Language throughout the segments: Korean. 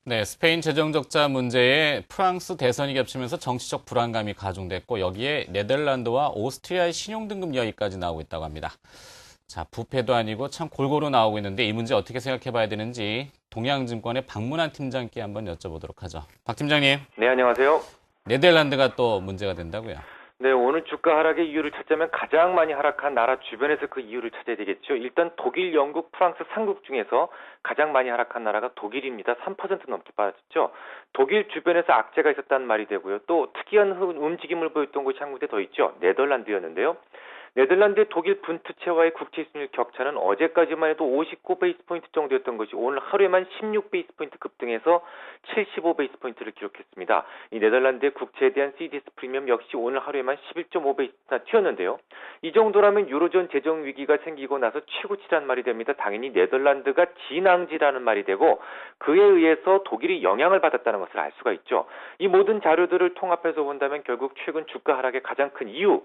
네, 스페인 재정 적자 문제에 프랑스 대선이 겹치면서 정치적 불안감이 가중됐고 여기에 네덜란드와 오스트리아의 신용등급 이야기까지 나오고 있다고 합니다. 자, 부패도 아니고 참 골고루 나오고 있는데 이 문제 어떻게 생각해 봐야 되는지 동양증권의 박문환 팀장께 한번 여쭤보도록 하죠. 박 팀장님, 네, 안녕하세요. 네덜란드가 또 문제가 된다고요? 네, 오늘 주가 하락의 이유를 찾자면 가장 많이 하락한 나라 주변에서 그 이유를 찾아야 되겠죠. 일단 독일, 영국, 프랑스 3국 중에서 가장 많이 하락한 나라가 독일입니다. 3% 넘게 빠졌죠. 독일 주변에서 악재가 있었다는 말이 되고요. 또 특이한 움직임을 보였던 곳이 한 군데 더 있죠. 네덜란드였는데요. 네덜란드의 독일 분투체와의 국채 수익률 격차는 어제까지만 해도 59베이스포인트 정도였던 것이 오늘 하루에만 16베이스포인트 급등해서 75베이스포인트를 기록했습니다. 이 네덜란드의 국채에 대한 CDS 프리미엄 역시 오늘 하루에만 11.5베이스나 튀었는데요. 이 정도라면 유로존 재정 위기가 생기고 나서 최고치란 말이 됩니다. 당연히 네덜란드가 진앙지라는 말이 되고 그에 의해서 독일이 영향을 받았다는 것을 알 수가 있죠. 이 모든 자료들을 통합해서 본다면 결국 최근 주가 하락의 가장 큰 이유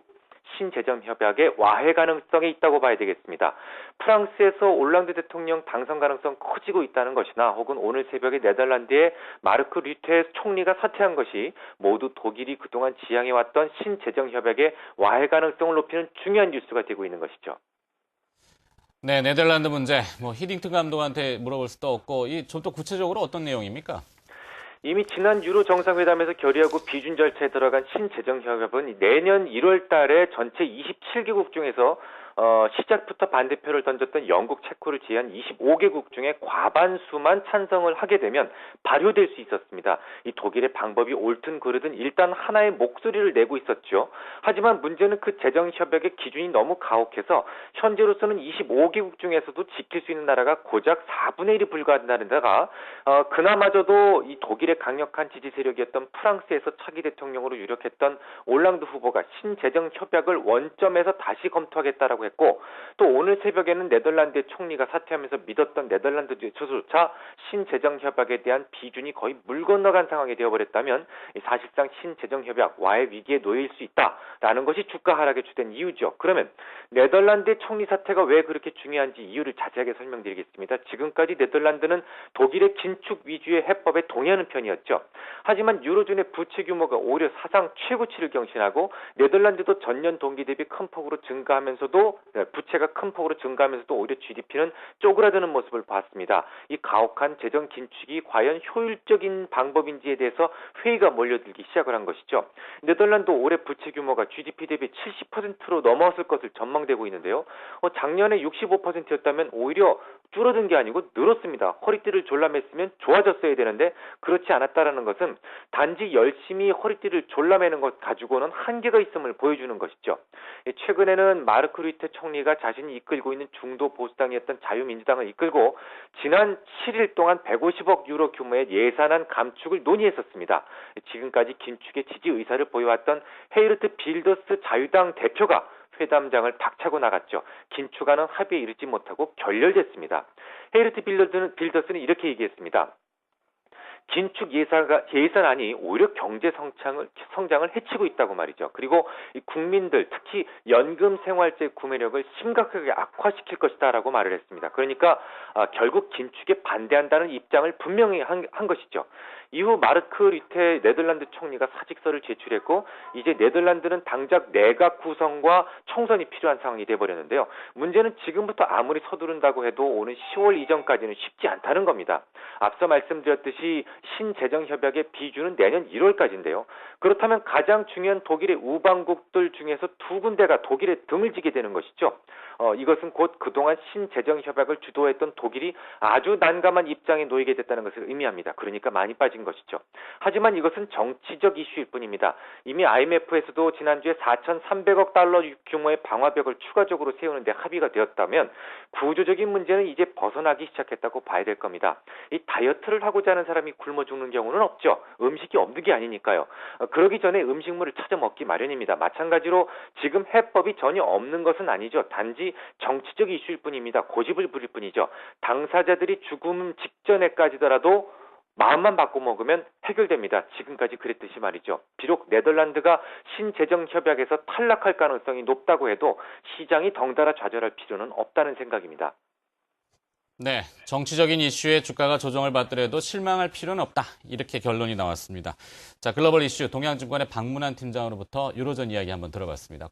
신재정 협약의 와해 가능성이 있다고 봐야 되겠습니다. 프랑스에서 올랑드 대통령 당선 가능성 커지고 있다는 것이나 혹은 오늘 새벽에 네덜란드의 마르크 류테 총리가 사퇴한 것이 모두 독일이 그동안 지향해왔던 신재정 협약의 와해 가능성을 높이는 중요한 뉴스가 되고 있는 것이죠. 네, 네덜란드 문제. 히딩크 감독한테 물어볼 수도 없고 이 좀 더 구체적으로 어떤 내용입니까? 이미 지난 유로 정상회담에서 결의하고 비준 절차에 들어간 신재정 협약은 내년 1월 달에 전체 27개국 중에서 시작부터 반대표를 던졌던 영국, 체코를 제외한 25개국 중에 과반수만 찬성을 하게 되면 발효될 수 있었습니다. 이 독일의 방법이 옳든 그르든 일단 하나의 목소리를 내고 있었죠. 하지만 문제는 그 재정 협약의 기준이 너무 가혹해서 현재로서는 25개국 중에서도 지킬 수 있는 나라가 고작 4분의 1이 불과한다는 데가 그나마저도 이 독일의 강력한 지지 세력이었던 프랑스에서 차기 대통령으로 유력했던 올랑드 후보가 신재정 협약을 원점에서 다시 검토하겠다라고 했고 또 오늘 새벽에는 네덜란드의 총리가 사퇴하면서 믿었던 네덜란드 조차 신재정 협약에 대한 비준이 거의 물 건너간 상황이 되어버렸다면 사실상 신재정 협약 와해 위기에 놓일 수 있다라는 것이 주가 하락의 주된 이유죠. 그러면 네덜란드의 총리 사퇴가 왜 그렇게 중요한지 이유를 자세하게 설명드리겠습니다. 지금까지 네덜란드는 독일의 긴축 위주의 해법에 동의하는 편이었죠. 하지만 유로존의 부채 규모가 오히려 사상 최고치를 경신하고 네덜란드도 전년 동기 대비 큰 폭으로 증가하면서도 부채가 큰 폭으로 증가하면서도 오히려 GDP는 쪼그라드는 모습을 봤습니다. 이 가혹한 재정 긴축이 과연 효율적인 방법인지에 대해서 회의가 몰려들기 시작을 한 것이죠. 네덜란드 올해 부채 규모가 GDP 대비 70%로 넘어섰을 것을 전망되고 있는데요. 작년에 65%였다면 오히려 줄어든 게 아니고 늘었습니다. 허리띠를 졸라맸으면 좋아졌어야 되는데 그렇지 않았다라는 것은 단지 열심히 허리띠를 졸라매는 것 가지고는 한계가 있음을 보여주는 것이죠. 최근에는 마르크 류테 총리가 자신이 이끌고 있는 중도 보수당이었던 자유민주당을 이끌고 지난 7일 동안 150억 유로 규모의 예산안 감축을 논의했었습니다. 지금까지 긴축의 지지 의사를 보여왔던 헤이르트 빌더스 자유당 대표가 회담장을 박차고 나갔죠. 긴축안은 합의에 이르지 못하고 결렬됐습니다. 헤이르트 빌더스는 이렇게 얘기했습니다. 긴축 예산안이 오히려 경제 성장을 해치고 있다고 말이죠. 그리고 이 국민들 특히 연금 생활재 구매력을 심각하게 악화시킬 것이다라고 말을 했습니다. 그러니까 결국 긴축에 반대한다는 입장을 분명히 한 것이죠. 이후 마르크 류테 네덜란드 총리가 사직서를 제출했고 이제 네덜란드는 당장 내각 구성과 총선이 필요한 상황이 돼버렸는데요. 문제는 지금부터 아무리 서두른다고 해도 오는 10월 이전까지는 쉽지 않다는 겁니다. 앞서 말씀드렸듯이 신재정협약의 비준은 내년 1월까지인데요. 그렇다면 가장 중요한 독일의 우방국들 중에서 두 군데가 독일의 등을 지게 되는 것이죠. 이것은 곧 그동안 신재정협약을 주도했던 독일이 아주 난감한 입장에 놓이게 됐다는 것을 의미합니다. 그러니까 많이 빠진 것이죠. 하지만 이것은 정치적 이슈일 뿐입니다. 이미 IMF에서도 지난주에 4,300억 달러 규모의 방화벽을 추가적으로 세우는 데 합의가 되었다면 구조적인 문제는 이제 벗어나기 시작했다고 봐야 될 겁니다. 이 다이어트를 하고자 하는 사람이 굶어 죽는 경우는 없죠. 음식이 없는 게 아니니까요. 그러기 전에 음식물을 찾아 먹기 마련입니다. 마찬가지로 지금 해법이 전혀 없는 것은 아니죠. 단지 정치적 이슈일 뿐입니다. 고집을 부릴 뿐이죠. 당사자들이 죽음 직전에까지더라도 마음만 바꿔 먹으면 해결됩니다. 지금까지 그랬듯이 말이죠. 비록 네덜란드가 신재정협약에서 탈락할 가능성이 높다고 해도 시장이 덩달아 좌절할 필요는 없다는 생각입니다. 네, 정치적인 이슈에 주가가 조정을 받더라도 실망할 필요는 없다. 이렇게 결론이 나왔습니다. 자, 글로벌 이슈 동양증권의 박문환 팀장으로부터 유로존 이야기 한번 들어봤습니다.